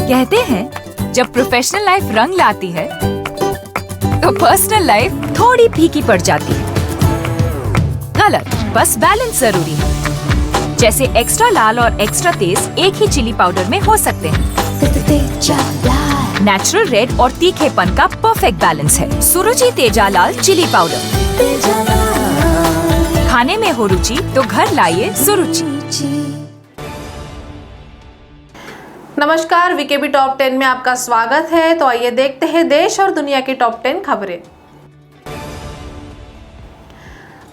कहते हैं जब प्रोफेशनल लाइफ रंग लाती है तो पर्सनल लाइफ थोड़ी फीकी पड़ जाती है। गलत, बस बैलेंस जरूरी है। जैसे एक्स्ट्रा लाल और एक्स्ट्रा तेज एक ही चिली पाउडर में हो सकते हैं। नेचुरल रेड और तीखेपन का परफेक्ट बैलेंस है सुरुचि तेजा लाल चिली पाउडर। खाने में हो रुचि तो घर लाइए सुरुचि। नमस्कार, वीकेबी टॉप 10 में आपका स्वागत है। तो आइए देखते हैं देश और दुनिया की टॉप 10 खबरें।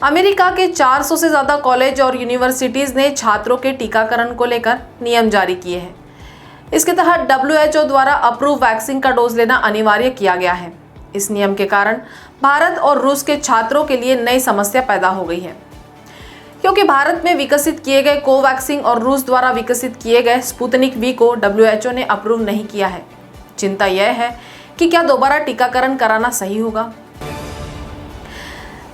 अमेरिका के 400 से ज्यादा कॉलेज और यूनिवर्सिटीज ने छात्रों के टीकाकरण को लेकर नियम जारी किए हैं। इसके तहत WHO द्वारा अप्रूव वैक्सीन का डोज लेना अनिवार्य किया गया है। इस नियम के कारण भारत और रूस के छात्रों के लिए नई समस्या पैदा हो गई है, क्योंकि भारत में विकसित किए गए कोवैक्सीन और रूस द्वारा विकसित किए गए स्पुतनिक वी को WHO ने अप्रूव नहीं किया है। चिंता यह है कि क्या दोबारा टीकाकरण कराना सही होगा।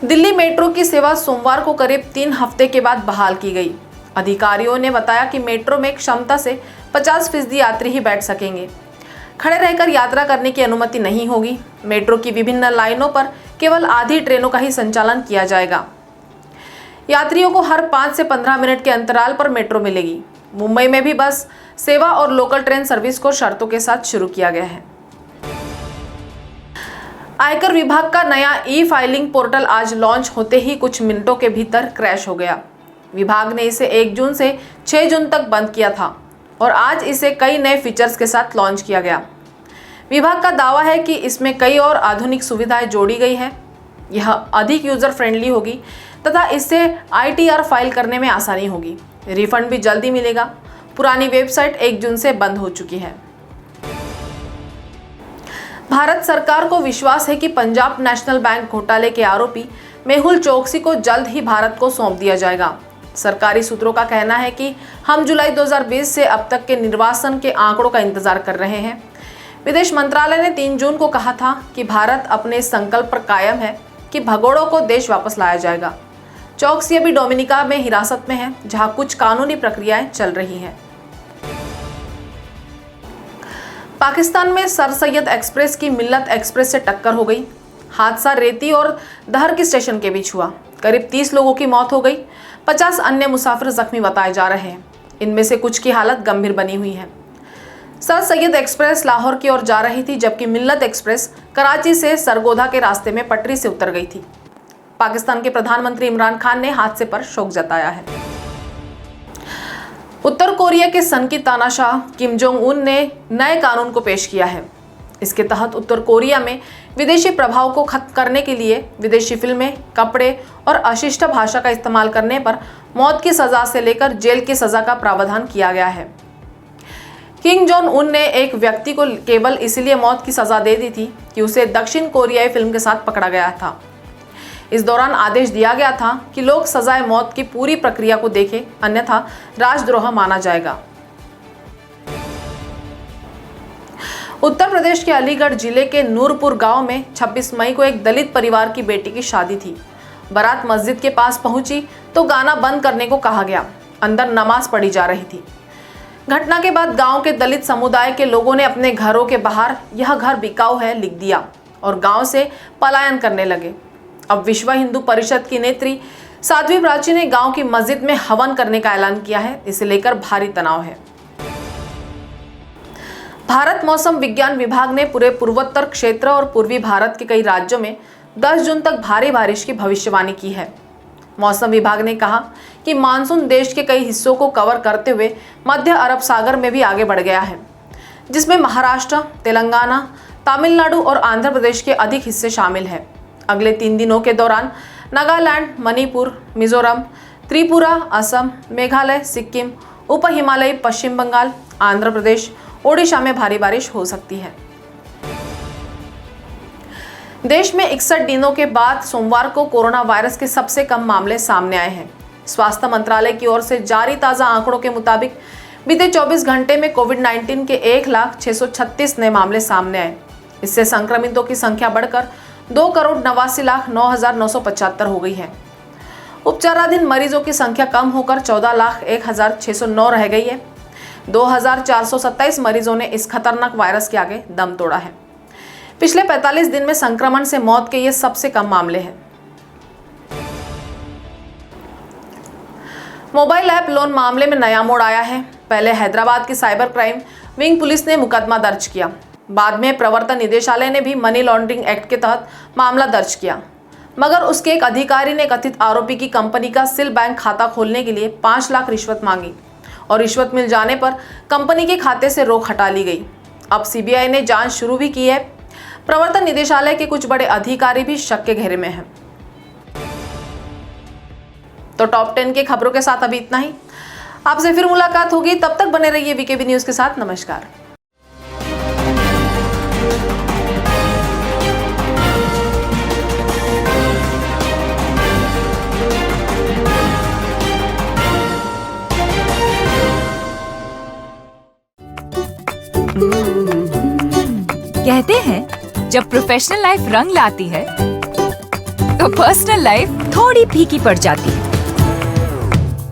दिल्ली मेट्रो की सेवा सोमवार को करीब 3 हफ्ते के बाद बहाल की गई। अधिकारियों ने बताया कि मेट्रो में क्षमता से 50% यात्री ही बैठ सकेंगे। खड़े रहकर यात्रा करने की अनुमति नहीं होगी। मेट्रो की विभिन्न लाइनों पर केवल आधी ट्रेनों का ही संचालन किया जाएगा। यात्रियों को हर 5 से 15 मिनट के अंतराल पर मेट्रो मिलेगी। मुंबई में भी बस सेवा और लोकल ट्रेन सर्विस को शर्तों के साथ शुरू किया गया है। आयकर विभाग का नया ई-फाइलिंग पोर्टल आज लॉन्च होते ही कुछ मिनटों के भीतर क्रैश हो गया। विभाग ने इसे 1 जून से 6 जून तक बंद किया था और आज इसे कई नए फीचर्स के साथ लॉन्च किया गया। विभाग का दावा है कि इसमें कई और आधुनिक सुविधाएं जोड़ी गई हैं। यह अधिक यूजर फ्रेंडली होगी तथा इससे ITR फाइल करने में आसानी होगी। रिफंड भी जल्दी मिलेगा। पुरानी वेबसाइट 1 जून से बंद हो चुकी है। भारत सरकार को विश्वास है कि पंजाब नेशनल बैंक घोटाले के आरोपी मेहुल चोकसी को जल्द ही भारत को सौंप दिया जाएगा। सरकारी सूत्रों का कहना है कि हम जुलाई 2020 से अब तक के निर्वासन के आंकड़ों का इंतजार कर रहे हैं। विदेश मंत्रालय ने 3 जून को कहा था कि भारत अपने इस संकल्प पर कायम है कि भगोड़ों को देश वापस लाया जाएगा। चौकसी अभी डोमिनिका में हिरासत में है, जहां कुछ कानूनी प्रक्रियाएं चल रही हैं। पाकिस्तान में सर सैयद एक्सप्रेस की मिल्लत एक्सप्रेस से टक्कर हो गई। हादसा रेती और दहर की स्टेशन के बीच हुआ। करीब 30 लोगों की मौत हो गई। 50 अन्य मुसाफिर जख्मी बताए जा रहे हैं। इनमें से कुछ की हालत गंभीर बनी हुई है। सर सैयद एक्सप्रेस लाहौर की ओर जा रही थी, जबकि मिल्लत एक्सप्रेस कराची से सरगोधा के रास्ते में पटरी से उतर गई थी। पाकिस्तान के प्रधानमंत्री इमरान खान ने हादसे पर शोक जताया है। उत्तर कोरिया के सनकी तानाशाह किम जोंग उन ने नए कानून को पेश किया है। इसके तहत उत्तर कोरिया में विदेशी प्रभाव को खत्म करने के लिए विदेशी फिल्में, कपड़े और अशिष्ट भाषा का इस्तेमाल करने पर मौत की सजा से लेकर जेल की सजा का प्रावधान किया गया है। किम जोंग उन ने एक व्यक्ति को केवल इसलिए मौत की सजा दे दी थी कि उसे दक्षिण कोरियाई फिल्म के साथ पकड़ा गया था। इस दौरान आदेश दिया गया था कि लोग सजाए मौत की पूरी प्रक्रिया को देखें, अन्यथा राजद्रोह माना जाएगा। उत्तर प्रदेश के अलीगढ़ जिले के नूरपुर गांव में 26 मई को एक दलित परिवार की बेटी की शादी थी। बारात मस्जिद के पास पहुंची तो गाना बंद करने को कहा गया। अंदर नमाज पढ़ी जा रही थी। घटना के बाद गांव के दलित समुदाय के लोगों ने अपने घरों के बाहर "यह घर बिकाऊ है" लिख दिया और गांव से पलायन करने लगे। अब विश्व हिंदू परिषद की नेत्री साध्वी प्राची ने गांव की मस्जिद में हवन करने का ऐलान किया है। इसे लेकर भारी तनाव है। भारत मौसम विज्ञान विभाग ने पूरे पूर्वोत्तर क्षेत्र और पूर्वी भारत के कई राज्यों में 10 जून तक भारी बारिश की भविष्यवाणी की है। मौसम विभाग ने कहा कि मानसून देश के कई हिस्सों को कवर करते हुए मध्य अरब सागर में भी आगे बढ़ गया है, जिसमें महाराष्ट्र, तेलंगाना, तमिलनाडु और आंध्र प्रदेश के अधिक हिस्से शामिल हैं। अगले 3 दिनों के दौरान नागालैंड, मणिपुर, मिजोरम, त्रिपुरा, असम, मेघालय, सिक्किम, उप हिमालयी पश्चिम बंगाल, आंध्र प्रदेश, ओडिशा में भारी बारिश हो सकती है। देश में 61 दिनों के बाद सोमवार को कोरोना वायरस के सबसे कम मामले सामने आए हैं। स्वास्थ्य मंत्रालय की ओर से जारी ताज़ा आंकड़ों के मुताबिक बीते 24 घंटे में कोविड-19 के 1,636 नए मामले सामने आए। इससे संक्रमितों की संख्या बढ़कर 2,89,09,975 हो गई है। उपचाराधीन मरीजों की संख्या कम होकर 14,01,609 रह गई है। 2427 मरीजों ने इस खतरनाक वायरस के आगे दम तोड़ा है। पिछले 45 दिन में संक्रमण से मौत के ये सबसे कम मामले हैं। मोबाइल ऐप लोन मामले में नया मोड़ आया है। पहले हैदराबाद की साइबर क्राइम विंग पुलिस ने मुकदमा दर्ज किया। बाद में प्रवर्तन निदेशालय ने भी मनी लॉन्ड्रिंग एक्ट के तहत मामला दर्ज किया, मगर उसके एक अधिकारी ने कथित आरोपी की कंपनी का सिल बैंक खाता खोलने के लिए 5 लाख रिश्वत मांगी और रिश्वत मिल जाने पर कंपनी के खाते से रोक हटा ली गई। अब सीबीआई ने जांच शुरू भी की है। प्रवर्तन निदेशालय के कुछ बड़े अधिकारी भी शक के घेरे में हैं। तो टॉप 10 के खबरों के साथ अभी इतना ही। आपसे फिर मुलाकात होगी, तब तक बने रहिए वीकेबी न्यूज के साथ। नमस्कार। कहते हैं जब प्रोफेशनल लाइफ रंग लाती है तो पर्सनल लाइफ थोड़ी फीकी पड़ जाती है।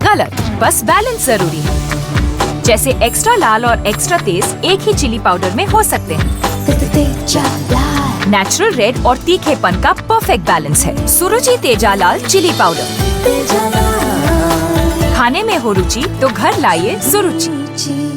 गलत, बस बैलेंस जरूरी है। जैसे एक्स्ट्रा लाल और एक्स्ट्रा तेज एक ही चिली पाउडर में हो सकते हैं। नेचुरल रेड और तीखेपन का परफेक्ट बैलेंस है सुरुचि तेजा लाल चिली पाउडर। खाने में हो रुचि तो घर लाइए सुरुचि।